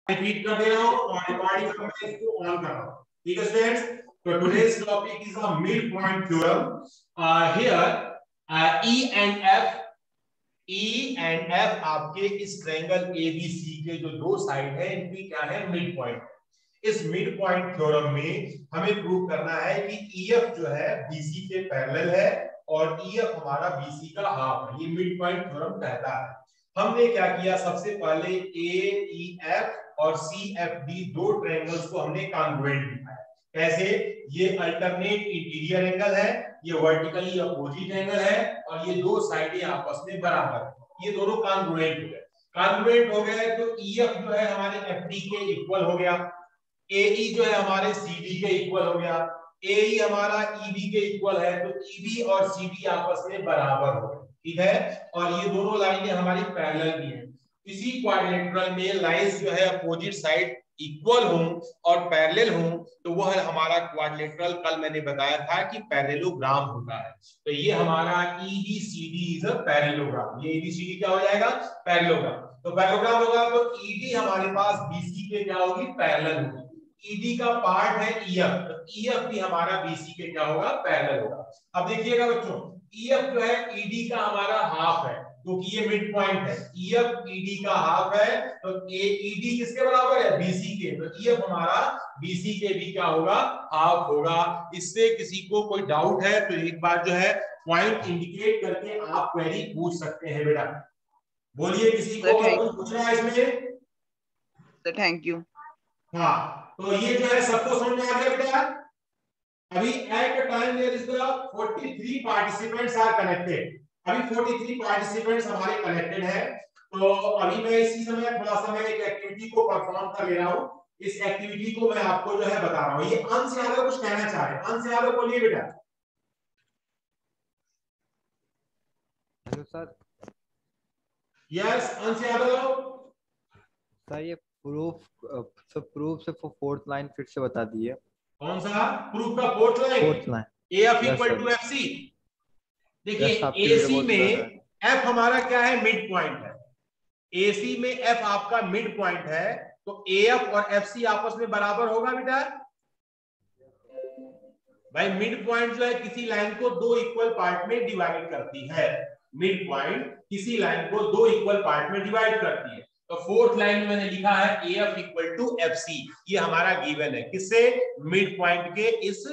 Repeat कर दे रहा हूं और रिकॉर्डिंग का मैं इसको ऑन कर रहा हूं। ठीक है स्टूडेंट्स, तो today's topic is the mid point theorem. Here E and F आपके इस ट्रायंगल एबीसी के जो दो साइड है इनकी क्या है, मिड पॉइंट। इस मिड पॉइंट थ्योरम में हमें प्रूव करना है कि ईएफ जो है बीसी के पैरेलल है और ईएफ हमारा बीसी का हाफ है। ये मिड पॉइंट थ्योरम कहता है। हमने क्या किया, सबसे पहले एईएफ और सीएफडी दो ट्रायंगल्स को हमने कॉन्ग्रुएंट दिखाया। कैसे? ये अल्टरनेट इंटीरियर एंगल है, ये वर्टिकली अपोजिट एंगल है और ये दो साइडें आपस में बराबर है। ये दोनों कॉन्ग्रुएंट हो गए। कॉन्ग्रुएंट हो गए तो ईएफ जो है हमारे एफडी के इक्वल हो गया, एई जो है हमारे सीडी के इक्वल हो गया, एई हमारा ईबी के इक्वल है, तो ईबी और सीडी आपस में बराबर हो गए। ठीक है, और ये दोनों लाइनें हमारी पैरेलल भी हैं। इसी क्वाड्रिलेटरल में लाइंस जो है अपोजिट साइड इक्वल हों और पैरेलल हों तो वह हमारा क्वाड्रिलेटरल, कल मैंने बताया था कि पैरेललोग्राम होता है। तो ये हमारा ईबीसीडी इज अ पैरेललोग्राम। ये ईबीसीडी क्या हो जाएगा, पैरेललोग्राम। तो पैरेललोग्राम होगा तो ईडी हमारे पास बीसी के क्या होगी, पैरेलल होगी। ईडी का पार्ट है ईएफ, तो ईएफ भी हमारा बीसी के क्या होगा, पैरेलल होगा। अब देखिएगा बच्चों, ईएफ जो है ईडी का हमारा हाफ है क्योंकि ये मिड पॉइंट है। ईएफ ईडी का हाफ है तो ईडी किसके बराबर है, बीसी के, तो ईएफ हमारा बीसी के भी क्या होगा, हाफ होगा। इससे किसी को कोई डाउट है तो एक बार जो है पॉइंट इंडिकेट करके आप क्वेरी पूछ सकते हैं बेटा। बोलिए, किसी को कुछ पूछना है इसमें? Thank you. हाँ, तो ये जो है सबको समझ में आ गया बेटा। अभी at a time there is the 43 participants are connected. अभी 43 पार्टिसिपेंट्स हमारे कनेक्टेड है। तो अभी मैं इसी समय थोड़ा सा मैं एक एक्टिविटी को परफॉर्म कर ले रहा हूं। इस एक्टिविटी को मैं आपको जो है बता रहा हूं। ये अंश यादव कुछ कहना चाह रहे हैं। अंश यादव बोलिए बेटा। Hello sir. Yes Ansh Yadav. Sir ये प्रूफ से फोर्थ लाइन फिर से बता दिए। कौन सा प्रूफ का fourth line? F equal to F C. देखिए एसी में एफ हमारा क्या है, मिड पॉइंट है। एसी में एफ आपका मिड पॉइंट है तो एएफ और एफसी आपस में बराबर होगा बेटा। भाई मिड पॉइंट जो है किसी लाइन को दो इक्वल पार्ट में डिवाइड करती है। मिड पॉइंट किसी लाइन को दो इक्वल पार्ट में डिवाइड करती है। तो फोर्थ लाइन में मैंने लिखा है एएफ इक्वल टू एफसी। ये हमारा गिवन है किससे, मिड पॉइंट के इस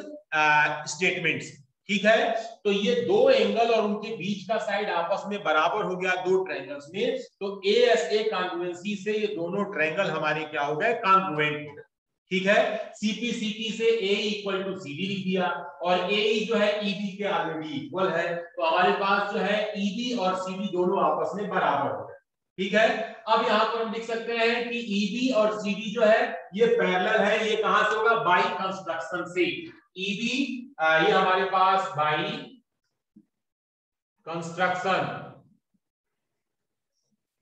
स्टेटमेंट से। ठीक है, तो ये दो एंगल और उनके बीच का साइड आपस में बराबर हो गया दो ट्रायंगल्स में। तो एएसए कॉन्ग्रुएंसी से ये दोनों ट्रायंगल हमारे क्या हो गए, कॉन्ग्रुएंट हो गए। ठीक है, सीपी से ए इक्वल टू सीडी लिख दिया और ए जो है ईबी के ऑलरेडी इक्वल है। तो हमारे पास जो है ईबी और सीडी दोनों आपस में बराबर हो गए। ठीक है, अब यहां पर हम लिख सकते हैं कि ईबी और सीडी जो है ये पैरेलल है। ये कहां से होगा, बाई कंस्ट्रक्शन से। ईबी ये हमारे पास बाई कंस्ट्रक्शन,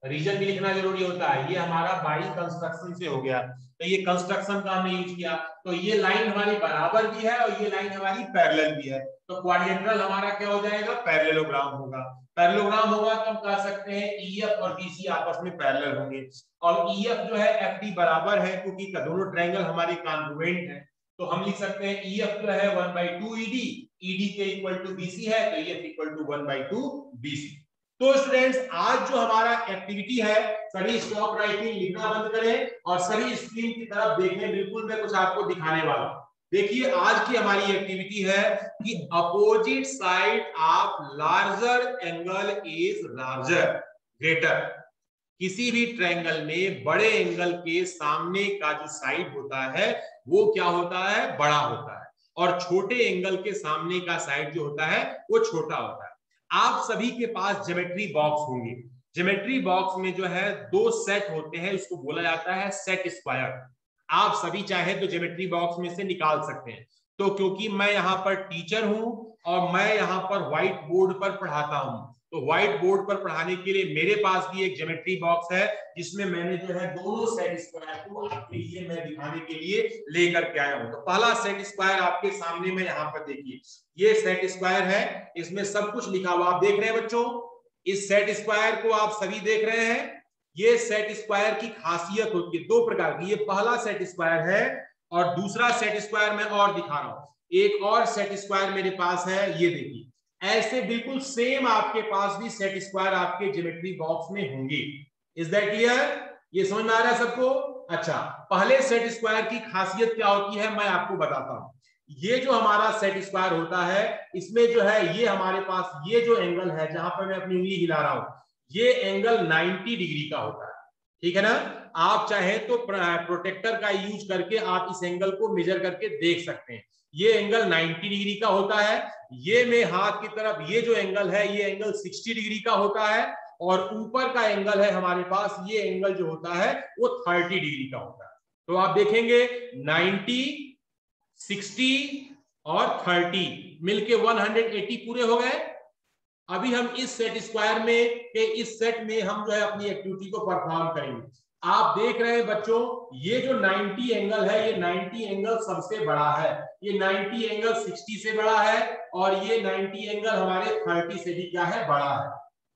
रीजन भी लिखना जरूरी होता है। ये हमारा बाई कंस्ट्रक्शन से हो गया, तो ये कंस्ट्रक्शन का हमने यूज किया। तो ये लाइन हमारी बराबर भी है और ये लाइन हमारी पैरेलल भी है। तो क्वाड्रिलेटरल हमारा क्या हो जाएगा, पैरेललोग्राम होगा। पैरेललोग्राम होगा तो हम कह सकते हैं ईएफ और बीसी आपस में पैरेलल होंगे और ईएफ जो है एफडी बराबर है क्योंकि दोनों ट्रायंगल हमारे कॉन्ग्रुएंट है। तो हम लिख सकते हैं ईएफ जो है 1/2 ईडी, ईडी के इक्वल टू बीसी है तो ईएफ इक्वल टू 1/2 बीसी। तो स्टूडेंट्स आज जो हमारा एक्टिविटी है, सभी स्टॉप राइटिंग लिखना बंद करें और सभी स्क्रीन की तरफ देखें। बिल्कुल मैं कुछ आपको दिखाने वाला हूं। देखिए आज की हमारी एक्टिविटी है कि opposite side of larger angle is larger greater. किसी भी ट्रायंगल में बड़े एंगल के सामने का जो साइड होता है वो क्या होता है, बड़ा होता है और छोटे एंगल के सामने का साइड जो होता है वो छोटा होता है। आप सभी के पास ज्योमेट्री बॉक्स होंगे। ज्योमेट्री बॉक्स में जो है दो सेट होते हैं, इसको बोला जाता है सेट स्क्वायर। आप सभी चाहे तो ज्योमेट्री बॉक्स में से निकाल सकते हैं। तो क्योंकि मैं यहाँ पर टीचर हूं और मैं यहाँ पर व्हाइट बोर्ड पर पढ़ाता हूं, तो व्हाइट बोर्ड पर पढ़ाने के लिए मेरे पास भी एक ज्योमेट्री बॉक्स है जिसमें मैंने जो है दोनों सेट स्क्वायर को आपके लिए मैं दिखाने के लिए लेकर के आया हूं। तो पहला सेट स्क्वायर आपके सामने में यहाँ पर देखिए, ये सेट स्क्वायर है, इसमें सब कुछ लिखा हुआ आप देख रहे हैं बच्चों। इस सेट स्क्वायर को आप सभी देख रहे हैं। ये सेट स्क्वायर की खासियत होती है दो प्रकार की। ये पहला सेट स्क्वायर है और दूसरा सेट स्क्वायर मैं और दिखा रहा हूं, एक और सेट स्क्वायर मेरे पास है, ये देखिए ऐसे बिल्कुल सेम आपके पास भी सेट स्क्वायर आपके ज्योमेट्री बॉक्स में होंगे। Is that clear? ये समझ में आ रहा है सबको? अच्छा, पहले सेट स्क्वायर की खासियत क्या होती है मैं आपको बताता हूं। ये जो हमारा सेट स्क्वायर होता है इसमें जो है ये हमारे पास ये जो एंगल है जहां पर मैं अपनी उंगली हिला रहा हूं, ये एंगल 90 डिग्री का होता है, ठीक है ना। आप चाहे तो प्रोटेक्टर का यूज करके आप इस एंगल को मेजर करके देख सकते हैं। ये एंगल 90 डिग्री का होता है। ये में हाथ की तरफ ये जो एंगल है ये एंगल 60 डिग्री का होता है और ऊपर का एंगल है हमारे पास, ये एंगल जो होता है वो 30 डिग्री का होता है। तो आप देखेंगे 90, 60 और 30 मिलके 180 पूरे हो गए। अभी हम इस सेट स्क्वायर में के इस सेट में हम जो है अपनी एक्टिविटी को परफॉर्म करेंगे। आप देख रहे हैं बच्चों, ये जो 90 एंगल है ये 90 एंगल सबसे बड़ा है, ये 90 एंगल 60 से बड़ा है और ये 90 एंगल हमारे 30 से भी क्या है, बड़ा है,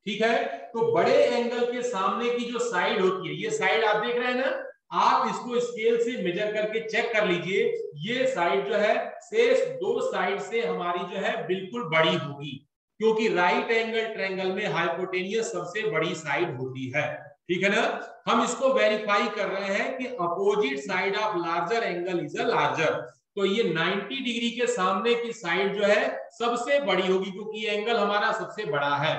ठीक है। तो बड़े एंगल के सामने की जो साइड होती है, ये साइड आप देख रहे हैं ना, आप इसको स्केल से मेजर करके चेक कर लीजिए। ये साइड जो है शेष दो साइड से हमारी जो है बिल्कुल बड़ी होगी, क्योंकि राइट एंगल ट्रायंगल में हाइपोटेनियस सबसे बड़ी साइड होती है, ठीक है ना। हम इसको वेरीफाई कर रहे हैं कि opposite side of larger angle is a larger. तो ये 90 डिग्री के सामने की साइड जो है सबसे बड़ी होगी क्योंकि ये एंगल हमारा सबसे बड़ा है।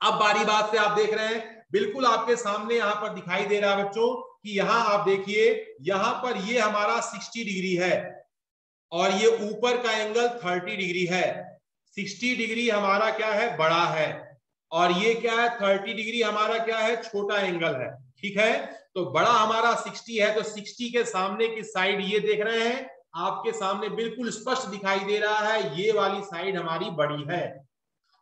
अब बारी बात से आप देख रहे हैं, बिल्कुल आपके सामने यहां पर दिखाई दे रहा है बच्चों कि यहां आप देखिए, यहां पर ये हमारा 60 डिग्री है और ये ऊपर का एंगल 30 डिग्री है। 60 डिग्री हमारा क्या है, बड़ा है, और ये क्या है 30 डिग्री हमारा क्या है, छोटा एंगल है, ठीक है। तो बड़ा हमारा 60 है, तो 60 के सामने की साइड ये देख रहे हैं आपके सामने बिल्कुल स्पष्ट दिखाई दे रहा है, ये वाली साइड हमारी बड़ी है।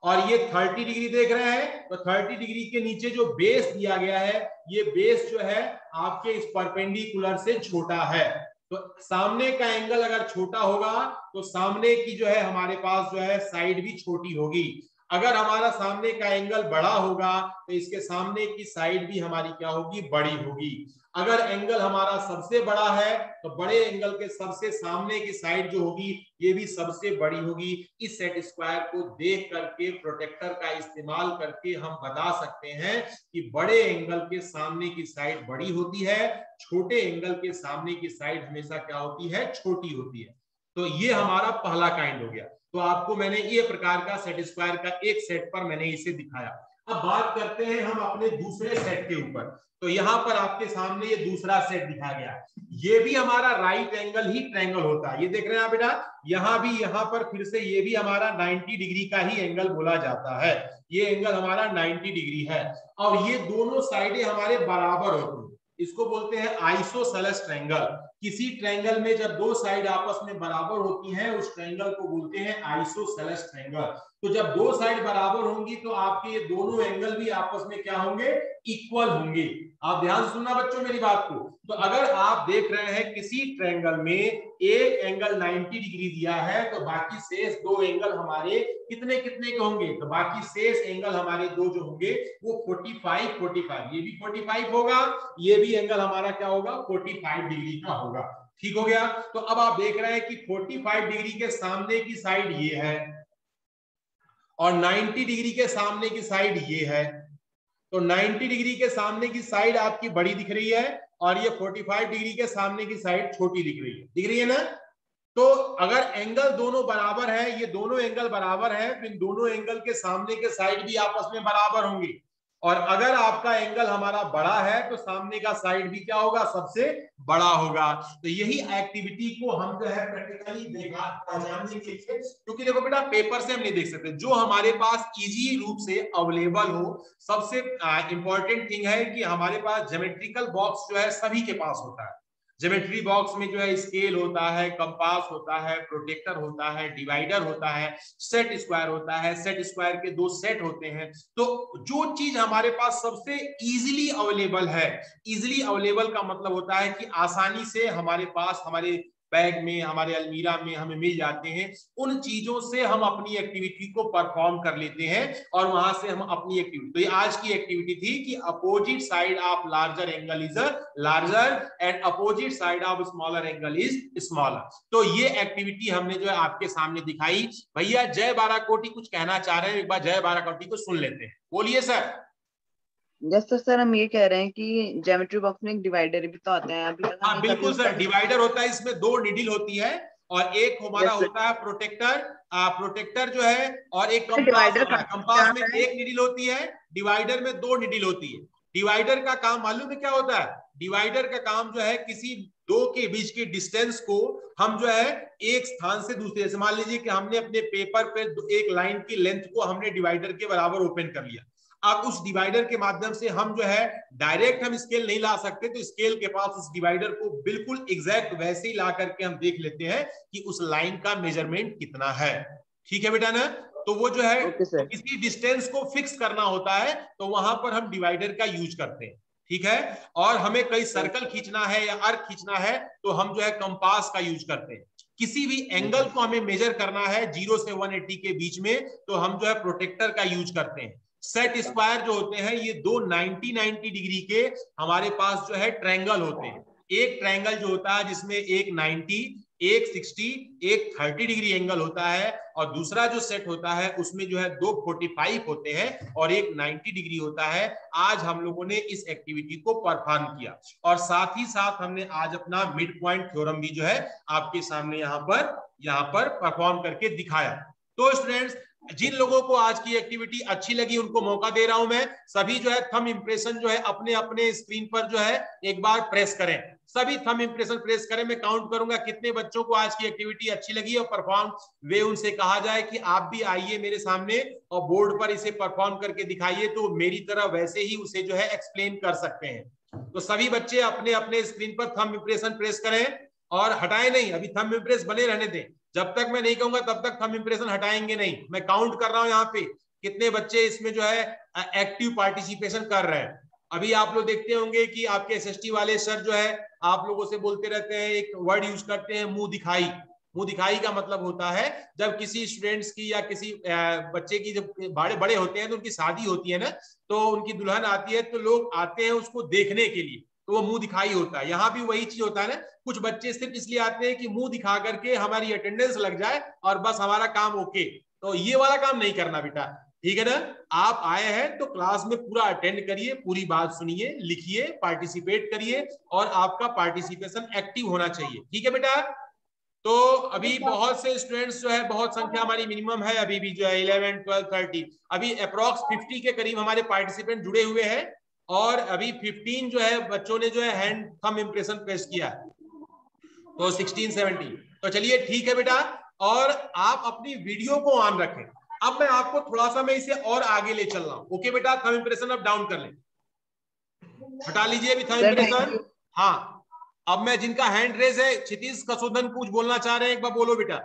और ये 30 डिग्री देख रहे हैं, तो 30 डिग्री के नीचे जो बेस दिया गया है ये बेस जो है आपके इस परपेंडिकुलर से छोटा है। तो सामने का एंगल अगर छोटा होगा तो सामने की जो है हमारे पास जो है साइड भी छोटी होगी। अगर हमारा सामने का एंगल बड़ा होगा तो इसके सामने की साइड भी हमारी क्या होगी, बड़ी होगी। अगर एंगल हमारा सबसे बड़ा है तो बड़े एंगल के सबसे सामने की साइड जो होगी ये भी सबसे बड़ी होगी। इस सेट स्क्वायर को देख करके प्रोटेक्टर का इस्तेमाल करके हम बता सकते हैं कि बड़े एंगल के सामने की साइड बड़ी होती है, छोटे एंगल के सामने की साइड हमेशा क्या होती है, छोटी होती है। तो ये हमारा पहला काइंड हो गया। तो आपको मैंने ये प्रकार का सेट स्क्वायर का एक सेट पर मैंने इसे दिखाया। अब बात करते हैं हम अपने दूसरे सेट के ऊपर। तो यहां पर आपके सामने ये दूसरा सेट दिखा गया, ये भी हमारा राइट एंगल ही ट्रायंगल होता है। ये देख रहे हैं आप बेटा, यहां भी यहां पर फिर से ये भी हमारा 90 डिग्री का ही एंगल बोला जाता है। ये एंगल हमारा 90 डिग्री है और ये दोनों साइडें हमारे बराबर होती है, इसको बोलते हैं आइसोसेलेस ट्रायंगल। किसी ट्रायंगल में जब दो साइड आपस में बराबर होती हैं उस ट्रायंगल को बोलते हैं आइसोसेलेस ट्रायंगल। तो जब दो साइड बराबर होंगी तो आपके ये दोनों एंगल भी आपस में क्या होंगे, इक्वल होंगे। आप ध्यान सुनना बच्चों मेरी बात को। तो अगर आप देख रहे हैं किसी ट्रायंगल में एक एंगल 90 डिग्री दिया है तो बाकी शेष दो एंगल हमारे कितने कितने के होंगे, तो बाकी शेष एंगल हमारे दो जो होंगे वो 45 45, ये भी 45 होगा, ये भी एंगल हमारा क्या होगा, 45 डिग्री का होगा, ठीक हो गया। तो अब आप देख रहे हैं कि 45 डिग्री के सामने की साइड ये है और 90 डिग्री के सामने की साइड ये है। तो 90 डिग्री के सामने की साइड आपकी बड़ी दिख रही है और ये 45 डिग्री के सामने की साइड छोटी दिख रही है ना। तो अगर एंगल दोनों बराबर है, ये दोनों एंगल बराबर है, तो इन दोनों एंगल के सामने के साइड भी आपस में बराबर होंगी। और अगर आपका एंगल हमारा बड़ा है तो सामने का साइड भी क्या होगा, सबसे बड़ा होगा। तो यही एक्टिविटी को हम जो है प्रैक्टिकली जानने के लिए, क्योंकि देखो बेटा पेपर से हम नहीं देख सकते, जो हमारे पास इजी रूप से अवेलेबल हो। सबसे इंपॉर्टेंट थिंग है कि हमारे पास ज्योमेट्रिकल बॉक्स जो है सभी के पास होता है। ज्योमेट्री बॉक्स में जो है स्केल होता है, कंपास होता है, प्रोटेक्टर होता है, डिवाइडर होता है, सेट स्क्वायर होता है, सेट स्क्वायर के दो सेट होते हैं। तो जो चीज हमारे पास सबसे इजीली अवेलेबल है, इजीली अवेलेबल का मतलब होता है कि आसानी से हमारे पास हमारे बैग में, हमारे अलमीरा में हमें मिल जाते हैं, उन चीजों से हम अपनी एक्टिविटी को परफॉर्म कर लेते हैं और वहां से हम अपनी एक्टिविटी, तो ये आज की एक्टिविटी थी कि opposite side of larger angle is larger and opposite side of smaller angle is smaller. तो ये एक्टिविटी हमने जो है आपके सामने दिखाई। भैया जय बाराकोटी कुछ कहना चाह रहे हैं, एक बार जय बाराकोटी को सुन लेते हैं, बोलिए सर। यस सर, हम ये कह रहे हैं कि ज्योमेट्री बॉक्स में एक डिवाइडर भी तो आता है, अभी तक हाँ हमें कभी बिल्कुल उसका सर, डिवाइडर होता है, इसमें 2 निडिल होती है और एक हमारा यस सर। होता है प्रोटेक्टर। प्रोटेक्टर जो है, और एक कंपास डिवाइडर होता का है, क्या कंपास में है? 1 निडिल होती है, डिवाइडर में 2 निडिल होती है। डिवाइडर का काम मालूम है क्या होता है? डिवाइडर का काम जो है किसी दो के बीच के डिस्टेंस को हम जो है एक स्थान से दूसरे, जैसे मान लीजिए कि हमने अपने पेपर पे एक लाइन की लेंथ को हमने डिवाइडर के बराबर ओपन कर लिया। अब उस डिवाइडर के माध्यम से हम जो है डायरेक्ट हम स्केल नहीं ला सकते, तो स्केल के पास उस डिवाइडर को बिल्कुल एग्जैक्ट वैसे ही ला करके हम देख लेते हैं कि उस लाइन का मेजरमेंट कितना है। ठीक है बेटा ना? तो वो जो है ओके तो सर। किसी डिस्टेंस को फिक्स करना होता है, तो वहां पर हम डिवाइडर का यूज करते हैं। ठीक है? और हमें कई सर्कल खींचना है या अर्क खींचना है, तो हम जो है कंपास का यूज करते हैं। किसी भी एंगल को हमें मेजर करना है 0 से 180 के बीच में, तो हम जो है प्रोटेक्टर का यूज करते हैं। सेट स्क्वायर जो होते हैं ये 2 90 डिग्री के हमारे पास जो है ट्रायंगल होते हैं। एक ट्रायंगल जो होता है जिसमें एक 90, एक 60, एक 30 डिग्री एंगल होता है, और दूसरा जो सेट होता है उसमें जो है 2 45 होते हैं और एक 90 डिग्री होता है। आज हम लोगों ने इस एक्टिविटी को परफॉर्म किया और साथ ही साथ हमने आज अपना मिड पॉइंट थ्योरम भी जो है आपके सामने यहाँ पर परफॉर्म करके दिखाया। तो स्टूडेंट्स, जिन लोगों को आज की एक्टिविटी अच्छी लगी उनको मौका दे रहा हूं मैं, सभी जो है थंब इंप्रेशन जो है अपने अपने स्क्रीन पर जो है एक बार प्रेस करें। सभी थंब इंप्रेशन प्रेस करें, मैं काउंट करूंगा कितने बच्चों को आज की एक्टिविटी अच्छी लगी और परफॉर्म वे उनसे कहा जाए कि आप भी आइए मेरे सामने और बोर्ड पर इसे परफॉर्म करके दिखाइए, तो मेरी तरह वैसे ही उसे जो है एक्सप्लेन कर सकते हैं। तो सभी बच्चे अपने अपने स्क्रीन पर थंब इंप्रेशन प्रेस करें और हटाए नहीं, अभी थंब इंप्रेस बने रहने दें, जब तक मैं नहीं कहूंगा तब तक थंब इंप्रेशन हटाएंगे नहीं। मैं काउंट कर रहा हूं यहाँ पे कितने बच्चे इसमें जो है एक्टिव पार्टिसिपेशन कर रहे हैं। अभी आप लोग देखते होंगे कि आपके एसएसटी वाले सर जो है आप लोगों से बोलते रहते हैं, एक वर्ड यूज करते हैं मुंह दिखाई। मुंह दिखाई का मतलब होता है जब किसी स्टूडेंट्स की या किसी बच्चे की, जब बड़े बड़े होते हैं तो उनकी शादी होती है ना, तो उनकी दुल्हन आती है तो लोग आते हैं उसको देखने के लिए, तो वो मुंह दिखाई होता है। यहाँ भी वही चीज होता है ना, कुछ बच्चे सिर्फ इसलिए आते हैं कि मुंह दिखा करके हमारी अटेंडेंस लग जाए और बस हमारा काम ओके। तो ये वाला काम नहीं करना बेटा, ठीक है ना? आप आए हैं तो क्लास में पूरा अटेंड करिए, पूरी बात सुनिए, लिखिए, पार्टिसिपेट करिए और आपका पार्टिसिपेशन एक्टिव होना चाहिए। ठीक है बेटा? तो अभी बहुत से स्टूडेंट्स जो है, बहुत संख्या हमारी मिनिमम है अभी भी जो है 11, 12, 13, अभी अप्रॉक्स 50 के करीब हमारे पार्टिसिपेंट जुड़े हुए हैं और अभी 15 जो है बच्चों ने जो है हैंड थंब इंप्रेशन प्रेस किया, तो 16, 17। तो चलिए ठीक है बेटा, और आप अपनी वीडियो को ऑन रखें। अब मैं आपको थोड़ा सा मैं इसे और आगे ले चल रहा हूं। ओके बेटा, थंब इंप्रेशन अब डाउन कर लें, हटा लीजिए अभी thumb sir thank impression. You. हाँ, अब मैं जिनका हैंड रेज है, क्षितिज कसोदन कुछ बोलना चाह रहे हैं, एक बार बोलो बेटा।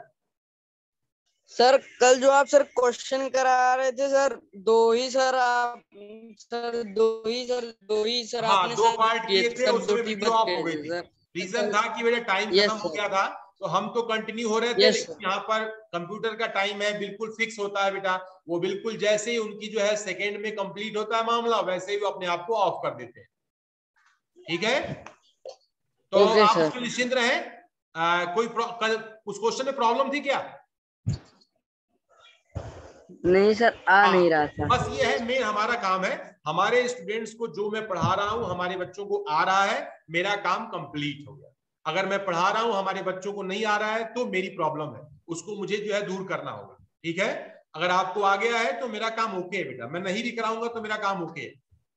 सर कल जो आप सर क्वेश्चन करा रहे थे सर, दो ही सर हाँ, आपने 2 सर पार्ट किए किए थे थे, सर, दो उसमें टी वीडियो बच ऑफ हो गए गई थे थी। सर। रीजन था कि मेरा टाइम यस खत्म हो सर। गया था, तो हम तो कंटिन्यू हो रहे थे, यस लेकिन सर। यहाँ पर कंप्यूटर का टाइम है बिल्कुल फिक्स होता है बेटा, वो बिल्कुल जैसे ही उनकी जो है सेकंड में कंप्लीट होता है मामला, वैसे ही वो अपने आप को ऑफ कर देते हैं। ठीक है? तो ओके आप सर। उसमें निश्चिंत रहें। कोई उस क्वेश्चन में प्रॉब्लम थी क्या? नहीं सर, आ हाँ, नहीं रहा था। बस ये है, मेन हमारा काम है, हमारे स्टूडेंट्स को जो मैं पढ़ा रहा हूं हमारे बच्चों को आ रहा है, मेरा काम कंप्लीट हो गया। अगर मैं पढ़ा रहा हूं हमारे बच्चों को नहीं आ रहा है तो मेरी प्रॉब्लम है, उसको मुझे जो है दूर करना होगा। ठीक है? अगर आपको आ गया है तो मेरा काम ओके है बेटा, मैं नहीं भी कराऊंगा तो मेरा काम ओके है।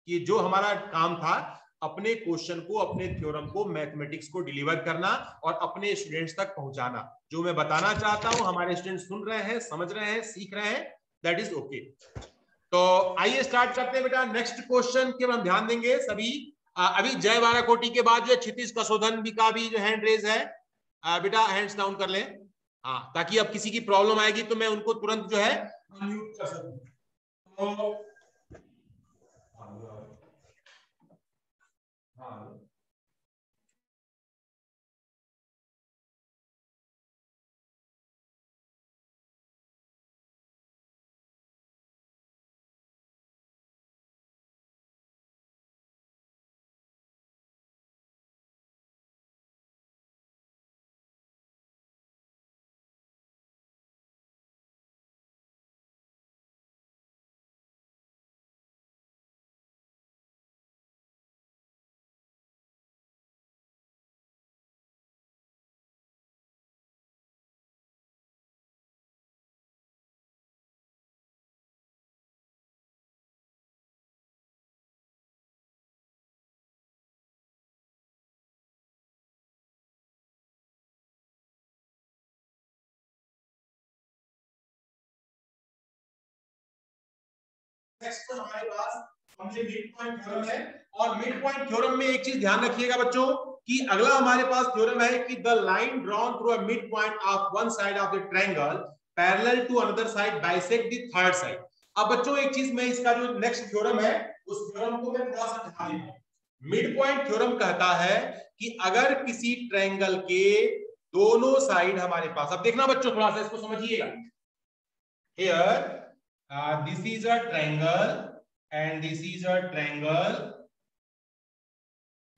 कि जो हमारा काम था अपने क्वेश्चन को, अपने थ्योरम को, मैथमेटिक्स को डिलीवर करना और अपने स्टूडेंट्स तक पहुंचाना। जो मैं बताना चाहता हूं हमारे स्टूडेंट सुन रहे हैं, समझ रहे हैं, सीख रहे हैं, दैट इज ओके। तो आइए स्टार्ट करते हैं बेटा, नेक्स्ट क्वेश्चन के हम ध्यान देंगे सभी। अभी जय बाराकोटी के बाद जो है क्षितिज कसोधन भी का भी जो हैंड रेज है, बेटा हैंड्स डाउन कर लें। हाँ, ताकि अब किसी की प्रॉब्लम आएगी तो मैं उनको तुरंत जो है अनम्यूट कर सकूं। तो हाँ नेक्स्ट हमारे पास हमने मिड पॉइंट थ्योरम है, और मिड पॉइंट थ्योरम में एक चीज ध्यान रखिएगा बच्चों कि अगला हमारे पास थ्योरम है कि the line drawn through a mid point of one side of the triangle parallel to another side bisect the third side. अब बच्चों एक चीज, मैं इसका जो नेक्स्ट थ्योरम है उस थ्योरम को मैं थोड़ा सा ध्यान देता हूं। मिड पॉइंट थ्योरम कहता है कि अगर किसी ट्रायंगल के दोनों साइड हमारे पास, अब देखना बच्चों थोड़ा सा इसको समझिएगा, here this is a triangle and this is a triangle,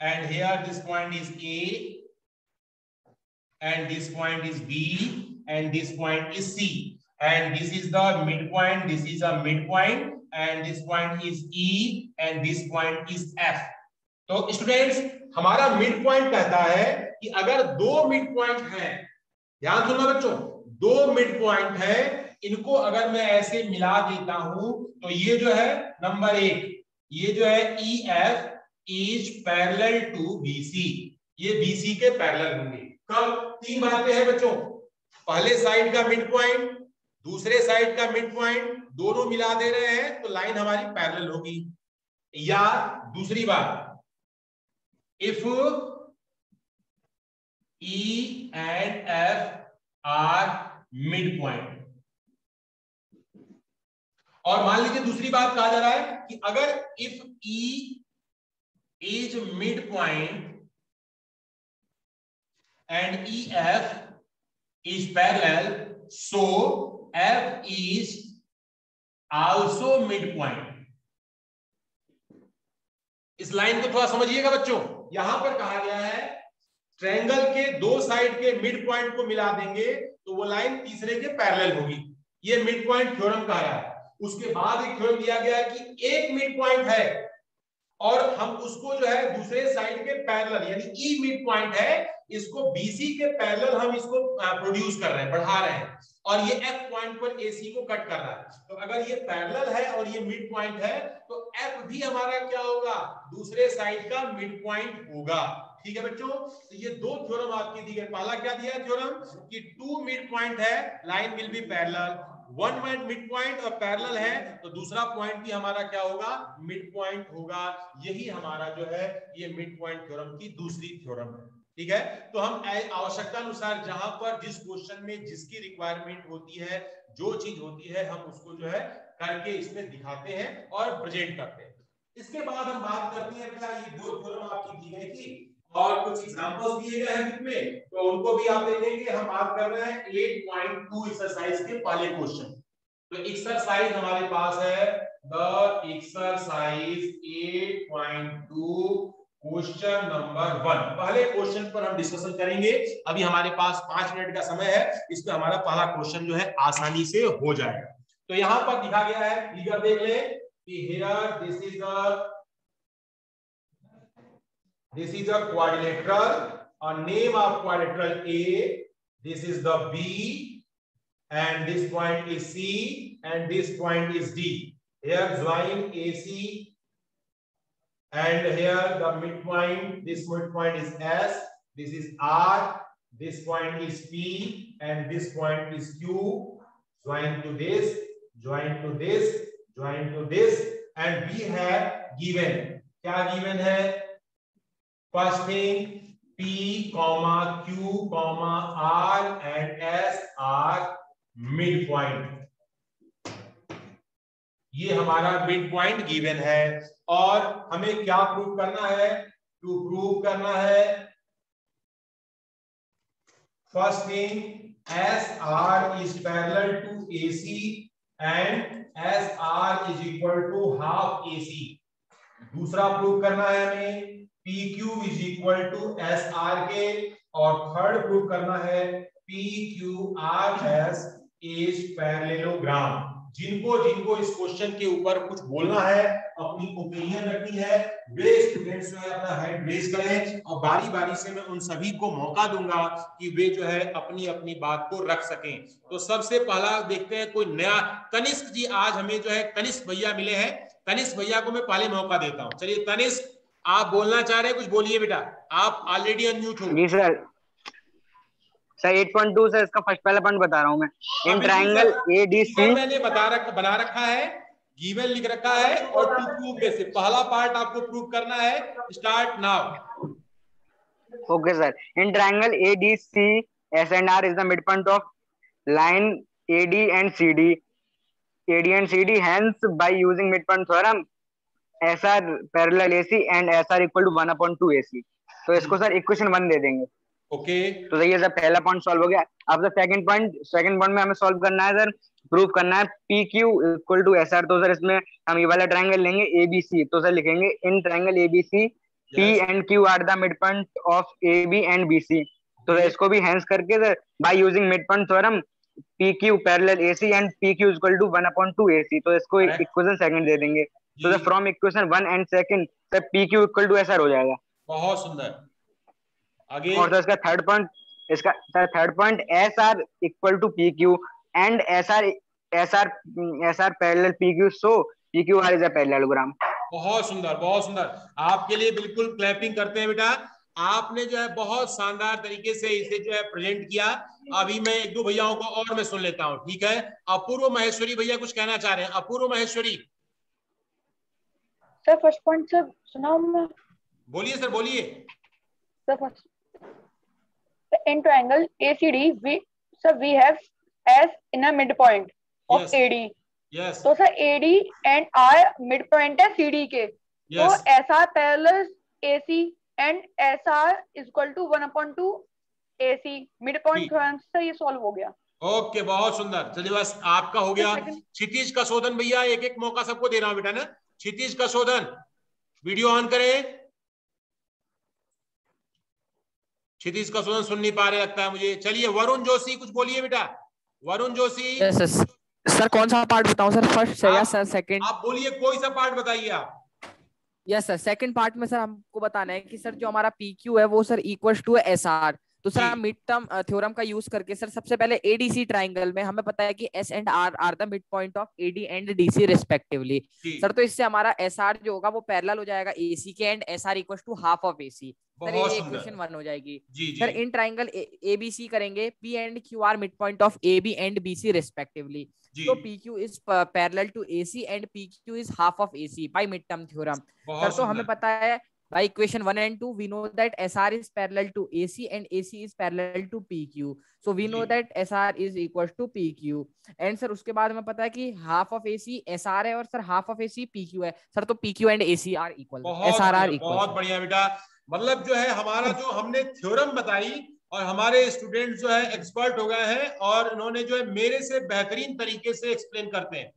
and here this point is A and this point is B and this point is C, and this is the midpoint, this is a midpoint, and this point is E and this point is F। तो students हमारा mid point कहता है कि अगर दो mid point है, ध्यान सुनना बच्चों, दो मिड पॉइंट है, इनको अगर मैं ऐसे मिला देता हूं तो ये जो है नंबर एक, ये जो है EF is parallel to BC, ये BC के पैरेलल होंगे। कब? तीन बातें हैं बच्चों, पहले साइड का मिड पॉइंट, दूसरे साइड का मिड पॉइंट, दोनों मिला दे रहे हैं तो लाइन हमारी पैरेलल होगी। या दूसरी बात, if E and F are mid point, और मान लीजिए दूसरी बात कहा जा रहा है कि अगर if E is mid point and EF is parallel, so F is also mid point. इस लाइन को थोड़ा समझिएगा बच्चों, यहां पर कहा गया है ट्रायंगल के दो साइड के मिड पॉइंट को मिला देंगे तो वो लाइन तीसरे के पैरेलल होगी, ये मिड पॉइंट थ्योरम कहा रहा है। उसके बाद एक थ्योरम दिया गया है कि एक मिड पॉइंट है और हम उसको जो है दूसरे साइड के पैरेलल, यानी ई मिड पॉइंट है, इसको BC के पैरेलल हम इसको प्रोड्यूस कर रहे हैं, बढ़ा रहे हैं, और ये F पॉइंट पर AC को कट कर रहा है। तो अगर ये पैरेलल है और ये मिड पॉइंट है तो F भी हमारा क्या होगा? दूसरे साइड का मिड पॉइंट होगा। ठीक है बच्चों, तो ये दो थ्योरम आपके दिए गए। पहला क्या दिया थ्योरम कि टू मिड पॉइंट है, line will be parallel, one mid point और पैरेलल है तो दूसरा पॉइंट भी हमारा क्या होगा? मिड पॉइंट होगा। यही हमारा जो है ये मिड पॉइंट थ्योरम की दूसरी थ्योरम है। ठीक है, तो हम आवश्यकता अनुसार जहां पर जिस क्वेश्चन में जिसकी रिक्वायरमेंट होती है, जो चीज होती है, हम उसको जो है करके इसमें दिखाते हैं और प्रेजेंट करते हैं। इसके बाद हम बात करते हैं, क्या ये दो थ्योरम आपकी दी गई थी और कुछ एग्जांपल्स दिए गए हैं बुक में, तो उनको भी आप देखेंगे। हम बात कर रहे हैं 8.2 एक्सरसाइज के पहले क्वेश्चन। तो एक्सरसाइज हमारे पास है द एक्सरसाइज 8.2 क्वेश्चन नंबर 1। पहले क्वेश्चन पर हम डिस्कशन करेंगे। अभी हमारे पास 5 मिनट का समय है, इसमें हमारा पहला क्वेश्चन जो है आसानी से हो जाएगा। तो यहां पर दिखा गया है, फिगर देख ले कि here this is a quadrilateral, a name of quadrilateral A, this is the B, and this point is C, and this point is D. Here join AC, and here the midpoint, this midpoint is S, this is R, this point is P, and this point is Q. Join to this, join to this, join to this, and we have given, क्या given है? First thing, P, Q, R and S are midpoint। ये हमारा mid point given है और हमें क्या prove करना है? टू प्रूव करना है first thing, SR is parallel to AC and SR is equal to half AC। दूसरा प्रूव करना है हमें PQ is equal to SR के, और थर्ड प्रूव करना है PQRS is parallelogram। जिनको इस क्वेश्चन के ऊपर कुछ बोलना है, अपनी ओपिनियन रखनी है, वे स्टूडेंट्स जो है अपना हैंड रेज करें और बारी बारी से मैं उन सभी को मौका दूंगा कि वे जो है अपनी अपनी बात को रख सकें। तो सबसे पहला देखते हैं कोई नया, तनिष्क जी आज हमें जो है तनिष्क भैया मिले हैं। तनिष्क भैया को मैं पहले मौका देता हूँ। चलिए तनिष्क, आप बोलना चाह रहे हैं, कुछ बोलिए बेटा, आप ऑलरेडी अनम्यूट हो। जी सर। सर 8.2 सर, इसका फर्स्ट पहला पॉइंट बता रहा हूं मैं। इन ट्रायंगल ADC मैंने बना रखा है गिवन लिख रखा है और टू प्रूव बेसिस, पहला पार्ट आपको प्रूव करना है। Start now. Okay, sir. In triangle ADC, S and R is the midpoint of line AD and CD. AD and CD. Hence, by using midpoint theorem, SR parallel AC and SR equal to 1/2 AC. तो इसको sir equation 1 दे देंगे। Okay तो ये sir पहला point solve हो गया। अब sir second point में हमें सॉल्व करना है सर, प्रूव करना है PQ इक्वल टू SR। तो सर इसमें हम ये वाला ट्रायंगल लेंगे ABC। तो सर लिखेंगे in triangle ABC P and Q are the midpoint of AB and BC। तो सर इसको भी हेंस करके sir by using midpoint theorem PQ parallel AC and PQ equal to 1/2 AC। तो इसको equation second दे देंगे। तो sir from equation 1 and second sir PQ equal to SR हो जाएगा। बहुत सुंदर। आगे और इसका third point SR equal to PQ and SR parallel PQ, so PQR is a parallelogram. बहुत सुंदर, बहुत सुंदर। आपके लिए बिल्कुल क्लैपिंग करते हैं बेटा। आपने जो है बहुत शानदार तरीके से इसे जो है प्रेजेंट किया। अभी मैं एक दो भैयाओं को और मैं सुन लेता हूं, ठीक है। अपूर्व महेश्वरी भैया कुछ कहना चाह रहे हैं। Apoorv Maheshwari sir first point sir सुनाओ मैं। बोलिए सर, बोलिए sir first in triangle ACD we have S in a midpoint of Yes. AD। Yes तो sir AD and R midpoint है CD के। तो yes SR parallel AC and SR is equal to 1/2 AC। midpoint theorem से ये solve हो गया। Okay, बहुत सुंदर। चलिए बस आपका हो गया। क्षितिज कसोदन भैया, एक एक मौका सबको दे रहा हूं बेटा ना। क्षितिज कसोदन वीडियो ऑन करें। क्षितिज कसोदन सुन नहीं पा रहे लगता है मुझे। चलिए वरुण जोशी कुछ बोलिए बेटा। वरुण जोशी सर कौन सा पार्ट बताऊं सर, फर्स्ट या सर सेकंड? आप बोलिए, कोई सा पार्ट बताइए आप। यस सर, सेकंड पार्ट में सर हमको बताना है कि सर जो हमारा PQ है वो सर इक्वल टू SR। तो सर हम मिड टर्म थ्योरम का यूज करके सर सबसे पहले ADC ट्राइंगल में हमें पता है कि S and R are the mid point of AD and DC respectively. Sir तो इससे हमारा SR जो होगा वो पैरेलल हो जाएगा AC के and SR equal to half of AC। Sir ये इक्वेशन 1 हो जाएगी। सर इन ट्राइंगल ABC करेंगे P and Q are mid point of AB and BC respectively. So PQ is parallel to AC and PQ is half of AC by midterm theorem। Sir तो हमें पता है by equation 1 and 2 we know that SR is parallel to AC and AC is parallel to PQ। So we know that SR is equal to PQ and sir उसके बाद हमें पता है कि half of AC SR है और sir half of AC PQ है। Sir तो PQ and AC are equal, SR are equal। बहुत बढ़िया बेटा। मतलब जो है हमारा जो हमने थ्योरम बताई और हमारे स्टूडेंट जो है एक्सपर्ट हो गए हैं और इन्होंने जो है मेरे से बेहतरीन तरीके से एक्सप्लेन करते हैं।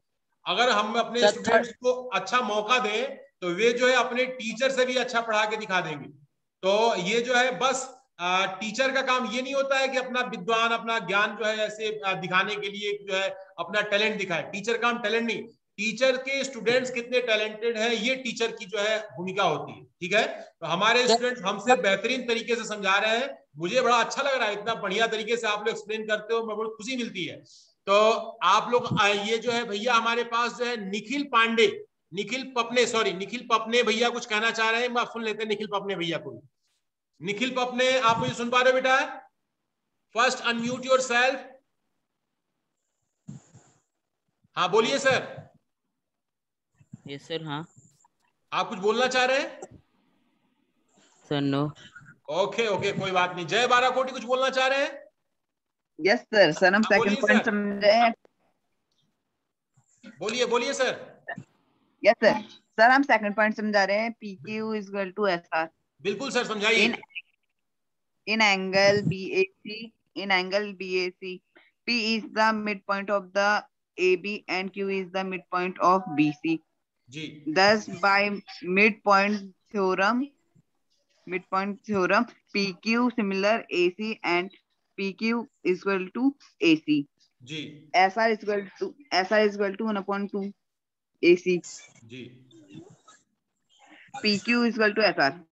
अगर हम अपने स्टूडेंट्स को अच्छा मौका दें तो वे जो है अपने टीचर से भी अच्छा पढ़ा के दिखा देंगे। तो ये जो है बस टीचर का काम ये नहीं होता है कि अपना विद्वान अपना ज्ञान जो है ऐसे दिखाने के लिए जो है अपना टैलेंट दिखाए। टीचर का टैलेंट नहीं, टीचर के स्टूडेंट्स कितने टैलेंटेड है ये टीचर की जो है भूमिका होती है, ठीक है। तो हमारे स्टूडेंट हमसे बेहतरीन तरीके से समझा रहे हैं। मुझे बड़ा अच्छा लग रहा है, इतना बढ़िया तरीके से आप लोग एक्सप्लेन करते हो, मैं बहुत खुशी मिलती है। तो आप लोग ये जो है भैया हमारे पास जो है निखिल पपने भैया कुछ कहना चाह रहे हैं। आप सुन लेते हैं निखिल पपने भैया को। निखिल पपने, आप मुझे सुन पा रहे हो बेटा? First unmute your self. हाँ बोलिए सर। Yes sir. हाँ आप कुछ बोलना चाह रहे हैं? Sir no. ओके ओके, कोई बात नहीं। जय बाराकोटी कुछ बोलना चाह रहे हैं? Yes sir. सर हम सेकंड पॉइंट समझ रहे हैं। बोलिए बोलिए सर। Yes sir. सर हम सेकंड पॉइंट समझा रहे हैं PQ is equal to SR। बिल्कुल सर, समझाइए। In angle BAC P is the midpoint of the AB and Q is the midpoint of BC। जी। Thus by midpoint theorem PQ similar AC and PQ is equal to AC। जी। SR is equal to 1/2 AC। जी। PQ is equal to SR।